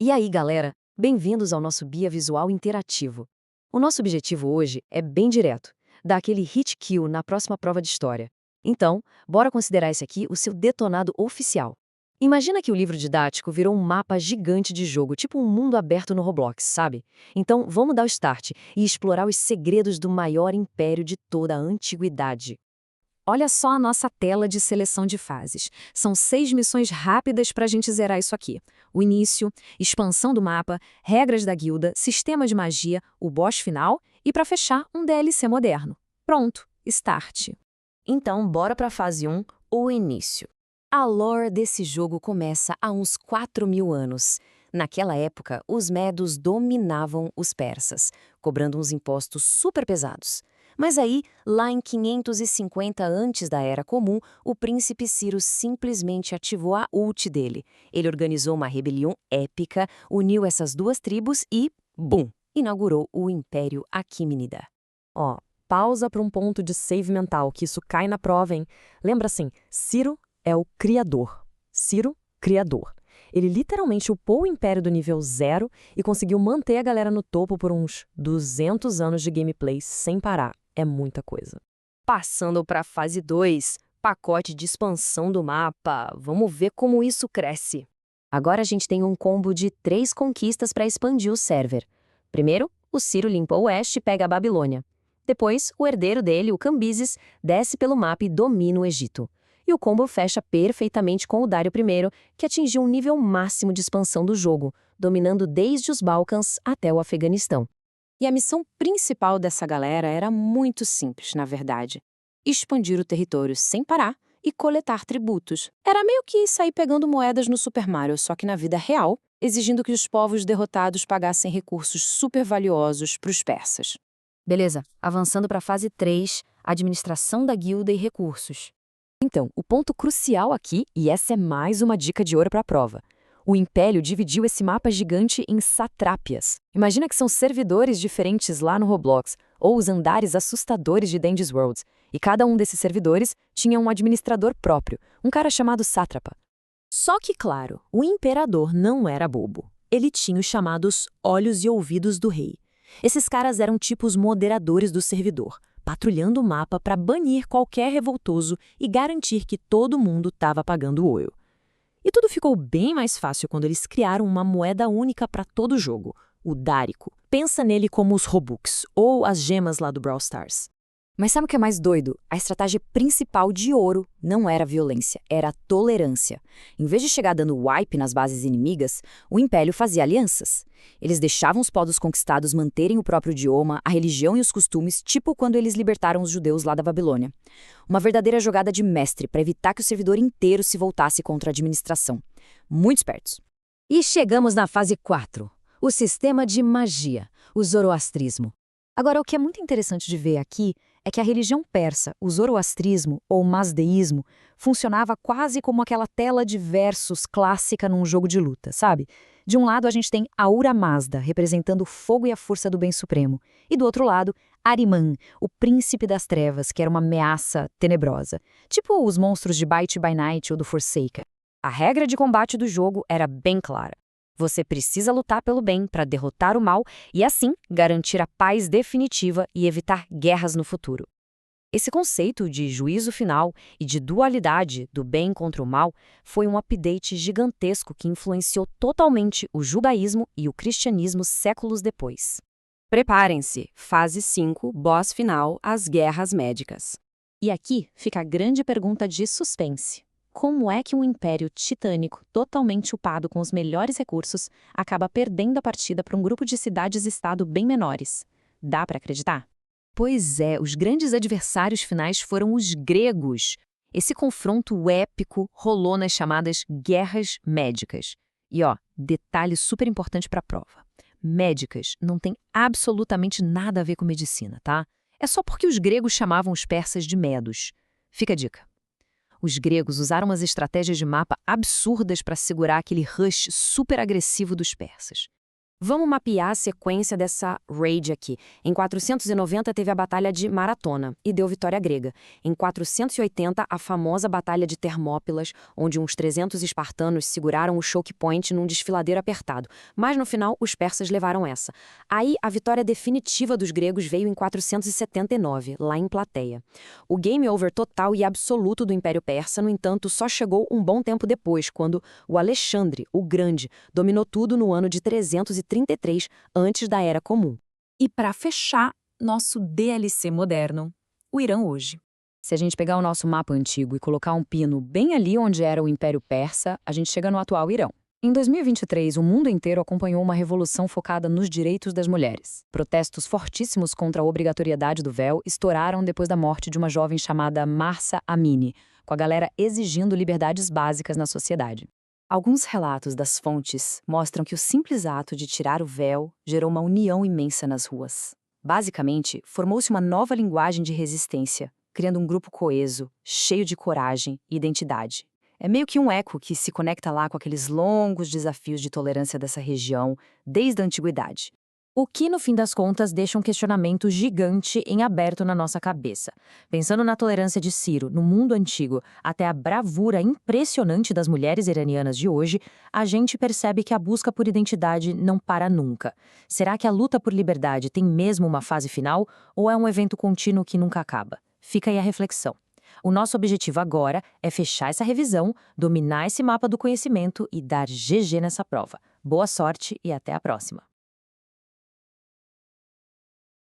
E aí, galera? Bem-vindos ao nosso Guia Visual Interativo. O nosso objetivo hoje é bem direto, dar aquele hit kill na próxima prova de história. Então, bora considerar esse aqui o seu detonado oficial. Imagina que o livro didático virou um mapa gigante de jogo, tipo um mundo aberto no Roblox, sabe? Então, vamos dar o start e explorar os segredos do maior império de toda a antiguidade. Olha só a nossa tela de seleção de fases. São 6 missões rápidas para a gente zerar isso aqui. O início, expansão do mapa, regras da guilda, sistema de magia, o boss final e, para fechar, um DLC moderno. Pronto, start. Então, bora para a fase 1, o início. A lore desse jogo começa há uns 4.000 anos. Naquela época, os medos dominavam os persas, cobrando uns impostos super pesados. Mas aí, lá em 550 antes da Era Comum, o príncipe Ciro simplesmente ativou a ult dele. Ele organizou uma rebelião épica, uniu essas duas tribos e, bum, inaugurou o Império Aquímenida. Ó, pausa para um ponto de save mental, que isso cai na prova, hein? Lembra assim, Ciro é o criador. Ciro, criador. Ele literalmente upou o Império do nível 0 e conseguiu manter a galera no topo por uns 200 anos de gameplay sem parar. É muita coisa. Passando para a fase 2, pacote de expansão do mapa. Vamos ver como isso cresce. Agora a gente tem um combo de 3 conquistas para expandir o server. Primeiro, o Ciro limpa o oeste e pega a Babilônia. Depois, o herdeiro dele, o Cambises, desce pelo mapa e domina o Egito. E o combo fecha perfeitamente com o Dário I, que atingiu um nível máximo de expansão do jogo, dominando desde os Balcãs até o Afeganistão. E a missão principal dessa galera era muito simples, na verdade. Expandir o território sem parar e coletar tributos. Era meio que sair pegando moedas no Super Mario, só que na vida real, exigindo que os povos derrotados pagassem recursos super valiosos para os persas. Beleza, avançando para a fase 3, administração da guilda e recursos. Então, o ponto crucial aqui, e essa é mais uma dica de ouro para a prova. O Império dividiu esse mapa gigante em satrápias. Imagina que são servidores diferentes lá no Roblox, ou os andares assustadores de Dandy's World. E cada um desses servidores tinha um administrador próprio, um cara chamado sátrapa. Só que, claro, o imperador não era bobo. Ele tinha os chamados olhos e ouvidos do rei. Esses caras eram tipos moderadores do servidor, patrulhando o mapa para banir qualquer revoltoso e garantir que todo mundo estava pagando o olho. E tudo ficou bem mais fácil quando eles criaram uma moeda única para todo o jogo, o Dárico. Pensa nele como os Robux, ou as gemas lá do Brawl Stars. Mas sabe o que é mais doido? A estratégia principal de ouro não era violência, era tolerância. Em vez de chegar dando wipe nas bases inimigas, o Império fazia alianças. Eles deixavam os povos conquistados manterem o próprio idioma, a religião e os costumes, tipo quando eles libertaram os judeus lá da Babilônia. Uma verdadeira jogada de mestre para evitar que o servidor inteiro se voltasse contra a administração. Muito espertos. E chegamos na fase 4, o sistema de magia, o zoroastrismo. Agora, o que é muito interessante de ver aqui é que a religião persa, o zoroastrismo ou mazdeísmo, funcionava quase como aquela tela de versos clássica num jogo de luta, sabe? De um lado a gente tem Ahura Mazda, representando o fogo e a força do bem supremo, e do outro lado, Ahriman, o príncipe das trevas, que era uma ameaça tenebrosa, tipo os monstros de Bite by Night ou do Forsaken. A regra de combate do jogo era bem clara. Você precisa lutar pelo bem para derrotar o mal e, assim, garantir a paz definitiva e evitar guerras no futuro. Esse conceito de juízo final e de dualidade do bem contra o mal foi um update gigantesco que influenciou totalmente o judaísmo e o cristianismo séculos depois. Preparem-se, fase 5, boss final, as guerras médicas. E aqui fica a grande pergunta de suspense. Como é que um império titânico, totalmente upado com os melhores recursos, acaba perdendo a partida para um grupo de cidades-estado bem menores? Dá para acreditar? Pois é, os grandes adversários finais foram os gregos. Esse confronto épico rolou nas chamadas Guerras Médicas. E detalhe super importante para a prova. Médicas não tem absolutamente nada a ver com medicina, tá? É só porque os gregos chamavam os persas de medos. Fica a dica. Os gregos usaram umas estratégias de mapa absurdas para segurar aquele rush super agressivo dos persas. Vamos mapear a sequência dessa raid aqui. Em 490 teve a Batalha de Maratona, e deu vitória grega. Em 480, a famosa Batalha de Termópilas, onde uns 300 espartanos seguraram o choke point num desfiladeiro apertado. Mas no final, os persas levaram essa. Aí, a vitória definitiva dos gregos veio em 479, lá em Plateia. O game over total e absoluto do Império Persa, no entanto, só chegou um bom tempo depois, quando o Alexandre, o Grande, dominou tudo no ano de 333, antes da Era Comum. E para fechar, nosso DLC moderno, o Irã hoje. Se a gente pegar o nosso mapa antigo e colocar um pino bem ali onde era o Império Persa, a gente chega no atual Irã. Em 2023, o mundo inteiro acompanhou uma revolução focada nos direitos das mulheres. Protestos fortíssimos contra a obrigatoriedade do véu estouraram depois da morte de uma jovem chamada Mahsa Amini, com a galera exigindo liberdades básicas na sociedade. Alguns relatos das fontes mostram que o simples ato de tirar o véu gerou uma união imensa nas ruas. Basicamente, formou-se uma nova linguagem de resistência, criando um grupo coeso, cheio de coragem e identidade. É meio que um eco que se conecta lá com aqueles longos desafios de tolerância dessa região desde a antiguidade. O que, no fim das contas, deixa um questionamento gigante em aberto na nossa cabeça. Pensando na tolerância de Ciro no mundo antigo, até a bravura impressionante das mulheres iranianas de hoje, a gente percebe que a busca por identidade não para nunca. Será que a luta por liberdade tem mesmo uma fase final, ou é um evento contínuo que nunca acaba? Fica aí a reflexão. O nosso objetivo agora é fechar essa revisão, dominar esse mapa do conhecimento e dar GG nessa prova. Boa sorte e até a próxima!